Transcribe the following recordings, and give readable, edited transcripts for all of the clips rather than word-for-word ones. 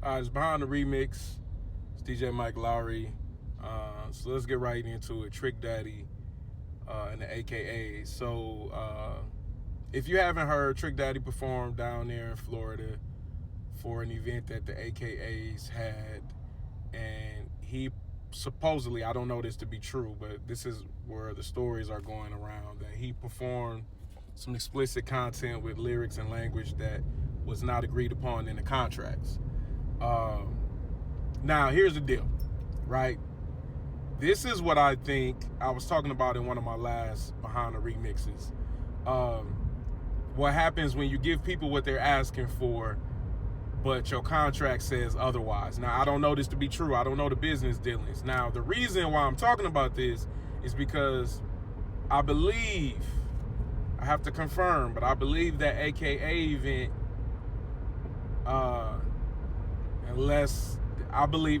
It's Behind the Remix. It's DJ Mike Lowry. So let's get right into it. Trick Daddy and the AKA. If you haven't heard, Trick Daddy performed down there in Florida for an event that the AKAs had. And he supposedly, I don't know this to be true, but this is where the stories are going around, that he performed some explicit content with lyrics and language that was not agreed upon in the contracts. Now, here's the deal, right? This is what I think I was talking about in one of my last Behind the Remixes. What happens when you give people what they're asking for, but your contract says otherwise. Now, I don't know this to be true. I don't know the business dealings. Now, the reason why I'm talking about this is because I believe, I have to confirm, but I believe that AKA event,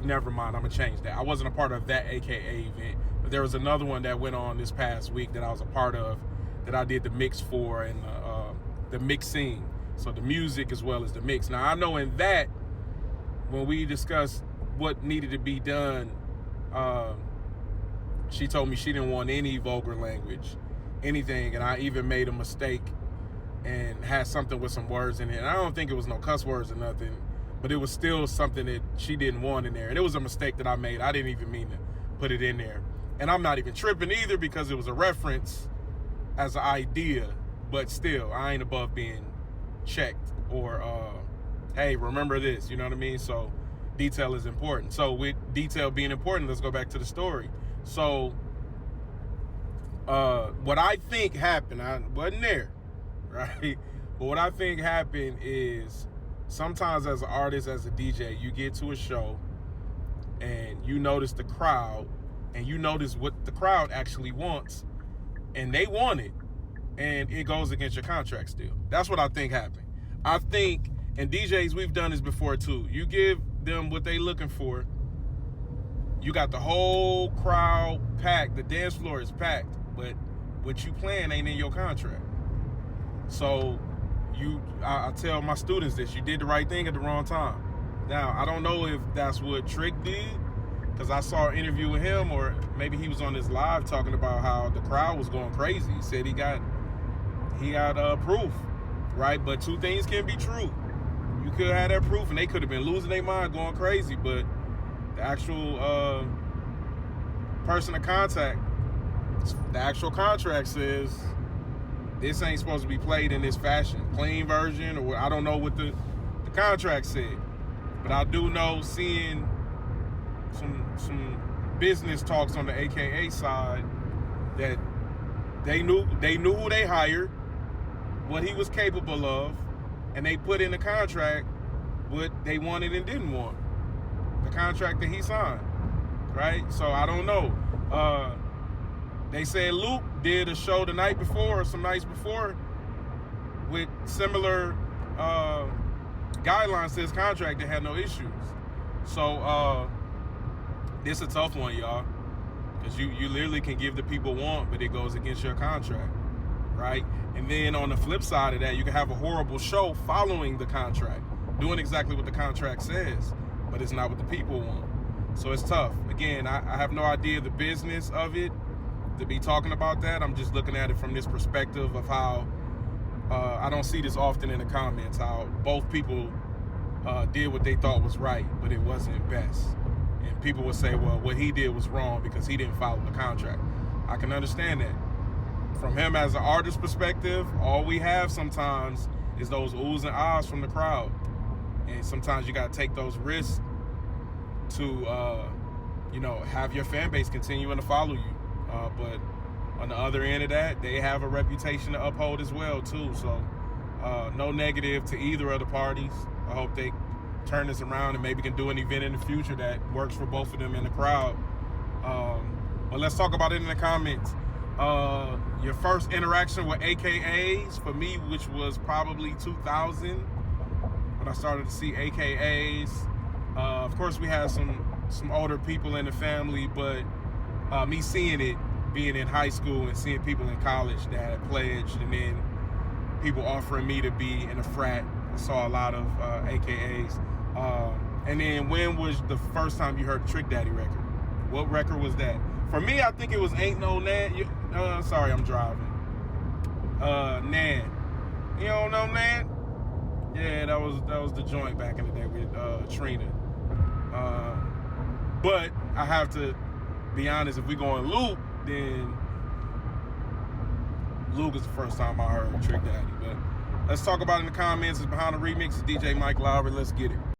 never mind, I'm gonna change that. I wasn't a part of that AKA event, but there was another one that went on this past week that I was a part of, that I did the mix for, and the mixing. So the music as well as the mix. Now, I know in that, when we discussed what needed to be done, she told me she didn't want any vulgar language, anything, and I even made a mistake and had something with some words in it. And I don't think it was no cuss words or nothing, but it was still something that she didn't want in there. And it was a mistake that I made. I didn't even mean to put it in there. And I'm not even tripping either, because it was a reference as an idea, but still, I ain't above being checked or hey, remember this, you know what I mean? So detail is important. So with detail being important, let's go back to the story. So what I think happened, I wasn't there, right? But what I think happened is, sometimes as an artist, as a DJ, you get to a show and you notice the crowd, and you notice what the crowd actually wants, and they want it, and it goes against your contract still. That's what I think happened. I think, and DJs, we've done this before too. You give them what they looking for. You got the whole crowd packed. The dance floor is packed, but what you playing ain't in your contract. So I tell my students this: you did the right thing at the wrong time. Now, I don't know if that's what Trick did, because I saw an interview with him, or maybe he was on his live talking about how the crowd was going crazy. He said he got proof, right? But two things can be true. You could have that proof, and they could have been losing their mind, going crazy, but the actual person of contact, the actual contract says this ain't supposed to be played in this fashion. Clean version, or I don't know what the contract said. But I do know, seeing some business talks on the AKA side, that they knew who they hired, what he was capable of, and they put in the contract what they wanted and didn't want. The contract that he signed, right? So I don't know. They said Luke did a show the night before, or some nights before, with similar guidelines to his contract that had no issues. So this is a tough one, y'all, because you literally can give the people want, but it goes against your contract, right? And then on the flip side of that, you can have a horrible show following the contract, doing exactly what the contract says, but it's not what the people want. So it's tough. Again, I have no idea the business of it to be talking about that. I'm just looking at it from this perspective of how I don't see this often in the comments, how both people did what they thought was right, but it wasn't best. And people would say, well, what he did was wrong because he didn't follow the contract. I can understand that. From him as an artist perspective, all we have sometimes is those oohs and ahs from the crowd. And sometimes you got to take those risks to, have your fan base continuing to follow you. But on the other end of that, they have a reputation to uphold as well, too. So no negative to either of the parties. I hope they turn this around and maybe can do an event in the future that works for both of them in the crowd. But let's talk about it in the comments. Your first interaction with AKAs, for me, which was probably 2000, when I started to see AKAs. Of course, we had some older people in the family, but me seeing it, being in high school and seeing people in college that had pledged, and then people offering me to be in a frat. I saw a lot of AKAs. And then when was the first time you heard a Trick Daddy record? What record was that? For me, I think it was Ain't No Nan. Sorry, I'm driving. Nan. You don't know Nan? Yeah, that was the joint back in the day with Trina. But I have to be honest, if we go on Luke, then Luke is the first time I heard Trick Daddy. But let's talk about it in the comments. It's Behind the Remix. It's DJ Mike Lowry. Let's get it.